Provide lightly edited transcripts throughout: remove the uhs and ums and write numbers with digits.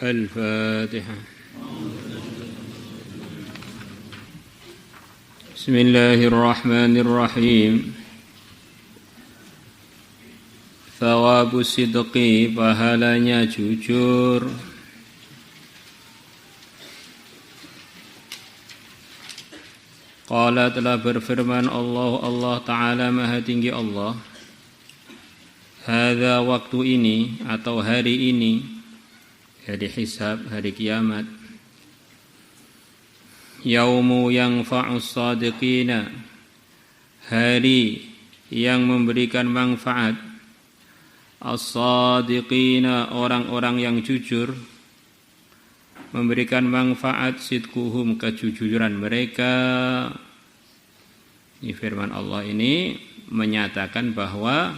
الفاتحة. بسم الله الرحمن الرحيم. Thawabus sidqi, pahalanya jujur. Qala, telah berfirman Allah Ta'ala Maha Tinggi Allah, hadza, waktu ini atau hari ini, hari hisab, hari kiamat, yaumu yanfa'us sadiqina, hari yang memberikan manfaat, as-sadiqina, orang-orang yang jujur, memberikan manfaat, sidquhum, kejujuran mereka. Ini firman Allah ini menyatakan bahwa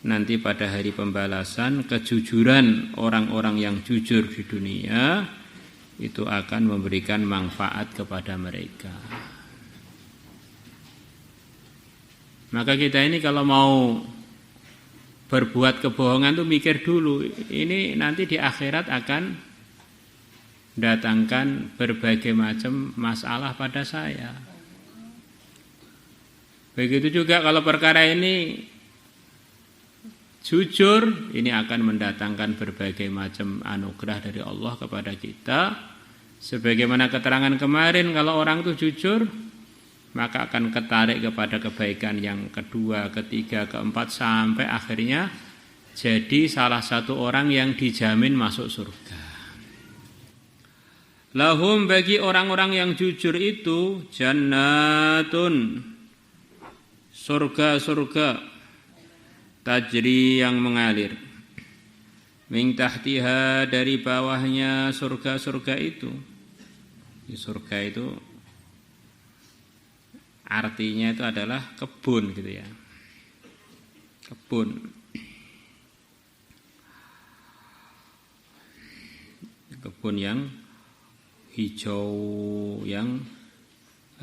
nanti pada hari pembalasan, kejujuran orang-orang yang jujur di dunia itu akan memberikan manfaat kepada mereka. Maka kita ini kalau mau berbuat kebohongan tuh mikir dulu, ini nanti di akhirat akan datangkan berbagai macam masalah pada saya. Begitu juga kalau perkara ini jujur, ini akan mendatangkan berbagai macam anugerah dari Allah kepada kita. Sebagaimana keterangan kemarin, kalau orang itu jujur, maka akan ketarik kepada kebaikan yang kedua, ketiga, keempat, sampai akhirnya jadi salah satu orang yang dijamin masuk surga. Lahum, bagi orang-orang yang jujur itu, jannatun, surga-surga, tajri, yang mengalir, min tahtiha, dari bawahnya surga-surga itu. Surga itu artinya itu adalah kebun gitu ya. Kebun. Kebun yang hijau, yang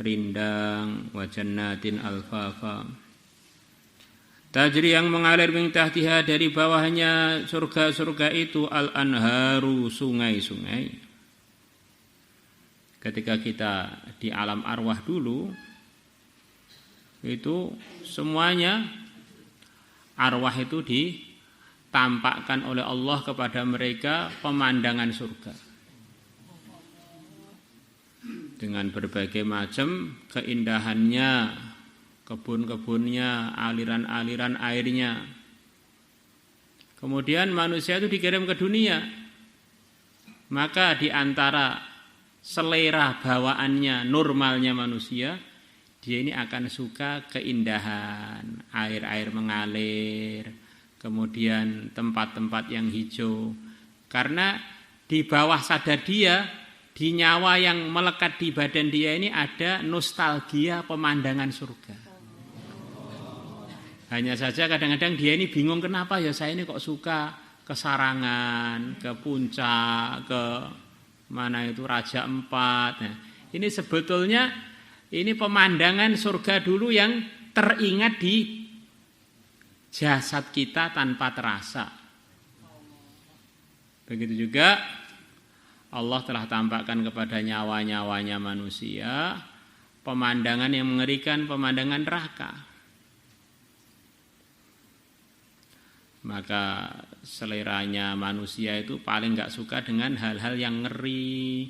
rindang, wa jannatin alfafa. Tajri, yang mengalir, min tahtiha, dari bawahnya surga-surga itu, al-anharu, sungai-sungai. Ketika kita di alam arwah dulu, itu semuanya arwah itu ditampakkan oleh Allah kepada mereka pemandangan surga dengan berbagai macam keindahannya, kebun-kebunnya, aliran-aliran airnya. Kemudian manusia itu dikirim ke dunia, maka di antara selera bawaannya, normalnya manusia, dia ini akan suka keindahan, air-air mengalir, kemudian tempat-tempat yang hijau. Karena di bawah sadar dia, di nyawa yang melekat di badan dia ini ada nostalgia pemandangan surga. Hanya saja kadang-kadang dia ini bingung, kenapa ya saya ini kok suka ke Sarangan, ke Puncak, ke mana itu Raja Empat. Nah, ini sebetulnya ini pemandangan surga dulu yang teringat di jasad kita tanpa terasa. Begitu juga Allah telah tampakkan kepada nyawa-nyawanya manusia pemandangan yang mengerikan, pemandangan neraka. Maka seleranya manusia itu paling gak suka dengan hal-hal yang ngeri,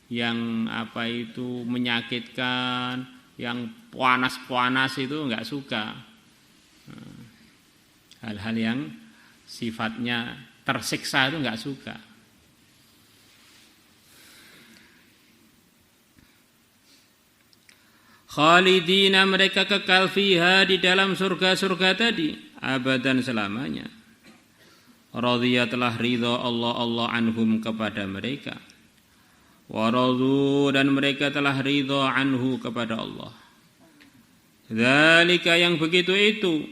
yang apa itu menyakitkan, yang panas-panas itu enggak suka. Hal-hal yang sifatnya tersiksa itu enggak suka. Khalidina, mereka kekal fiha, di dalam surga-surga tadi, abadan, selamanya. Radhiya, telah ridha Allah anhum, kepada mereka. Waradu, dan mereka telah ridha anhu, kepada Allah. Dzalika, yang begitu itu,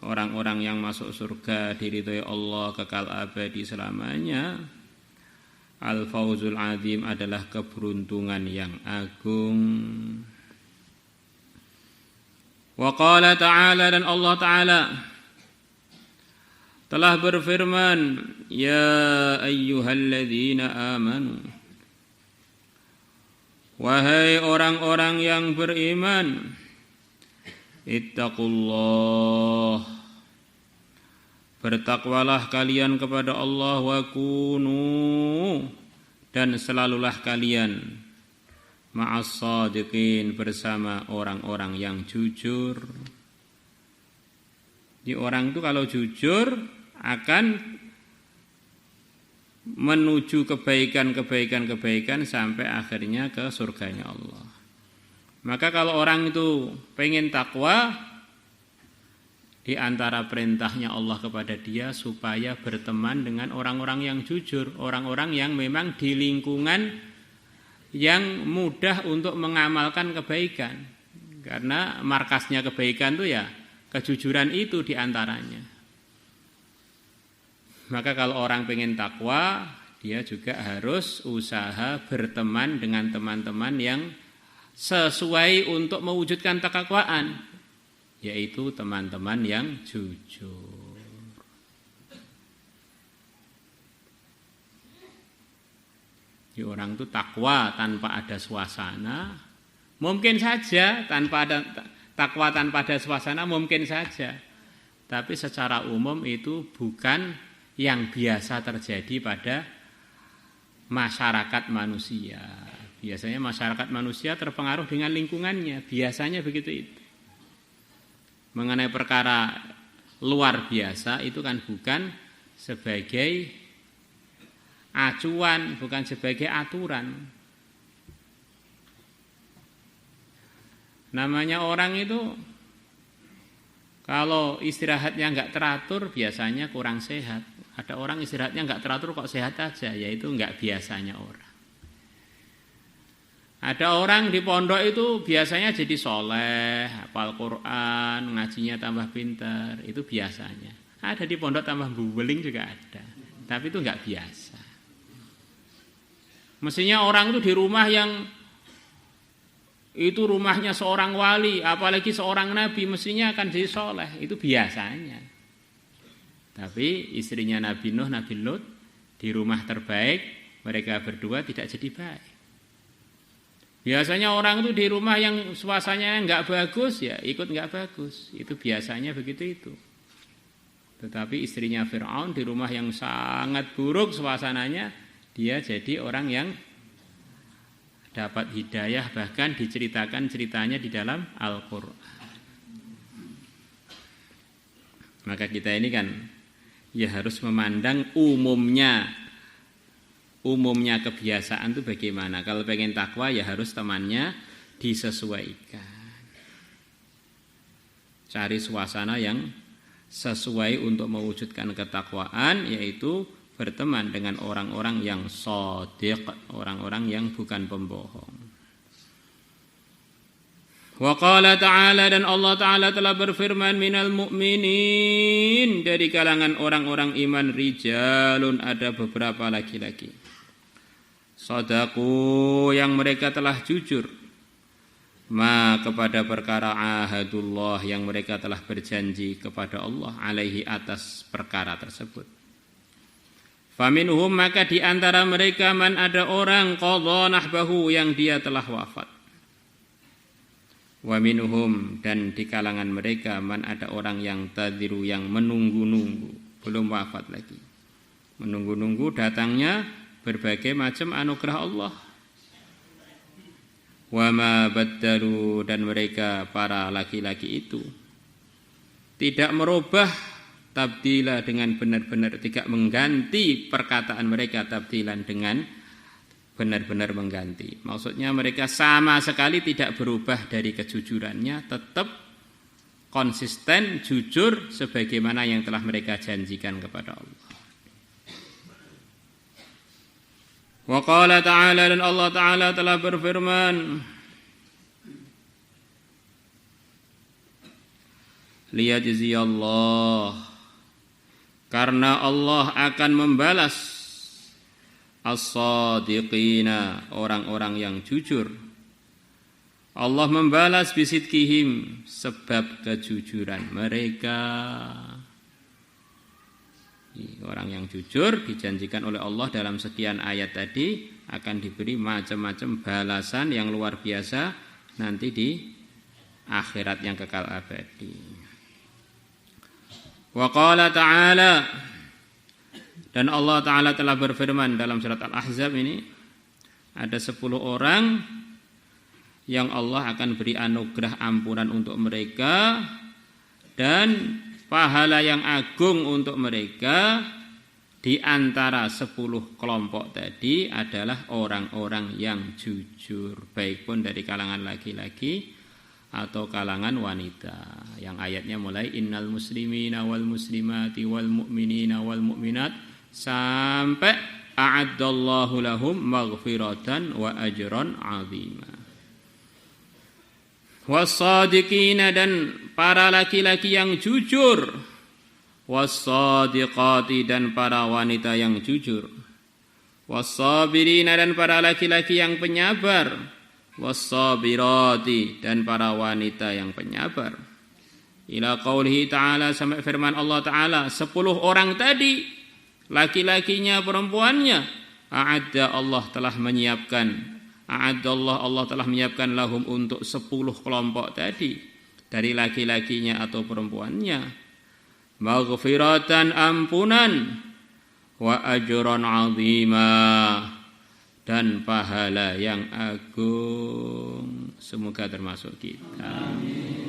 orang-orang yang masuk surga diridhoi Allah kekal abadi selamanya. Al-fawzul azim, adalah keberuntungan yang agung. Wa qala ta'ala, dan Allah Ta'ala telah berfirman, ya ayyuhalladzina amanu, wahai orang-orang yang beriman, ittaqullah, bertakwalah kalian kepada Allah, wa kunu, dan selalulah kalian ma'as shadiqin, bersama orang-orang yang jujur. Di orang itu kalau jujur akan menuju kebaikan sampai akhirnya ke surganya Allah. Maka kalau orang itu pengen takwa, di antara perintahnya Allah kepada dia supaya berteman dengan orang-orang yang jujur, orang-orang yang memang di lingkungan yang mudah untuk mengamalkan kebaikan. Karena markasnya kebaikan itu ya kejujuran itu di antaranya. Maka kalau orang pengen takwa, dia juga harus usaha berteman dengan teman-teman yang sesuai untuk mewujudkan ketakwaan, yaitu teman-teman yang jujur. Jadi orang itu takwa tanpa ada suasana, mungkin saja takwa tanpa ada suasana mungkin saja. Tapi secara umum itu bukan yang biasa terjadi pada masyarakat manusia. Biasanya masyarakat manusia terpengaruh dengan lingkungannya, biasanya begitu itu. Mengenai perkara luar biasa itu kan bukan sebagai acuan, bukan sebagai aturan. Namanya orang itu kalau istirahatnya enggak teratur biasanya kurang sehat. Ada orang istirahatnya enggak teratur kok sehat aja, yaitu enggak biasanya orang. Ada orang di pondok itu biasanya jadi soleh, hafal Quran, ngajinya tambah pintar, itu biasanya. Ada di pondok tambah bubeling juga ada, tapi itu enggak biasa. Mestinya orang itu di rumah yang itu rumahnya seorang wali, apalagi seorang nabi, mestinya akan jadi soleh, itu biasanya. Tapi istrinya Nabi Nuh, Nabi Lut, di rumah terbaik, mereka berdua tidak jadi baik. Biasanya orang itu di rumah yang suasananya enggak bagus, ya ikut enggak bagus. Itu biasanya begitu itu. Tetapi istrinya Fir'aun di rumah yang sangat buruk suasananya, dia jadi orang yang dapat hidayah, bahkan diceritakan ceritanya di dalam Al-Quran. Maka kita ini kan ya harus memandang umumnya kebiasaan itu bagaimana. Kalau pengen takwa ya harus temannya disesuaikan. Cari suasana yang sesuai untuk mewujudkan ketakwaan, yaitu berteman dengan orang-orang yang shadiq, orang-orang yang bukan pembohong. Wa qala ta'ala, dan Allah Ta'ala telah berfirman, minal mu'minin, dari kalangan orang-orang iman, rijalun, ada beberapa laki-laki, shadaku, yang mereka telah jujur, ma, kepada perkara ahadullah, yang mereka telah berjanji kepada Allah, alaihi, atas perkara tersebut. Faminhum, maka di antara mereka, man, ada orang, qadha nahbahu, yang dia telah wafat. Wa minhum, dan di kalangan mereka, man, ada orang yang tadhiru, yang menunggu-nunggu, belum wafat lagi. Menunggu-nunggu datangnya berbagai macam anugerah Allah. Wa ma baddalu, dan mereka para laki-laki itu tidak merubah tabdila, dengan benar-benar tidak mengganti perkataan mereka tabdilan, dengan benar-benar mengganti. Maksudnya mereka sama sekali tidak berubah dari kejujurannya, tetap konsisten jujur sebagaimana yang telah mereka janjikan kepada Allah. Wa qala ta'ala, dan Allah Ta'ala telah berfirman, liyajziyallah, karena Allah akan membalas as-shadiqina, orang-orang yang jujur. Allah membalas bisidqihim, sebab kejujuran mereka. Orang yang jujur dijanjikan oleh Allah dalam sekian ayat tadi akan diberi macam-macam balasan yang luar biasa nanti di akhirat yang kekal abadi. Wa qala ta'ala, dan Allah Ta'ala telah berfirman dalam surat Al-Ahzab ini, ada 10 orang yang Allah akan beri anugerah ampunan untuk mereka dan pahala yang agung untuk mereka. Di antara 10 kelompok tadi adalah orang-orang yang jujur, baik pun dari kalangan laki-laki atau kalangan wanita. Yang ayatnya mulai innal muslimina wal muslimati wal mu'minina wal mu'minat sampai a'addallahu lahum maghfiratan wa ajran 'azima. Was-sadiqina, dan para laki-laki yang jujur, was-sadiqati, dan para wanita yang jujur, was-sabirina, dan para laki-laki yang penyabar, was-sabirati, dan para wanita yang penyabar. Ila qaulihi ta'ala, sampai firman Allah Ta'ala, 10 orang tadi, laki-lakinya, perempuannya, a'adda, Allah telah menyiapkan, Allah telah menyiapkan lahum untuk 10 kelompok tadi, dari laki-lakinya atau perempuannya, maghfiratan, ampunan, wa ajran 'azima, dan pahala yang agung. Semoga termasuk kita. Amin.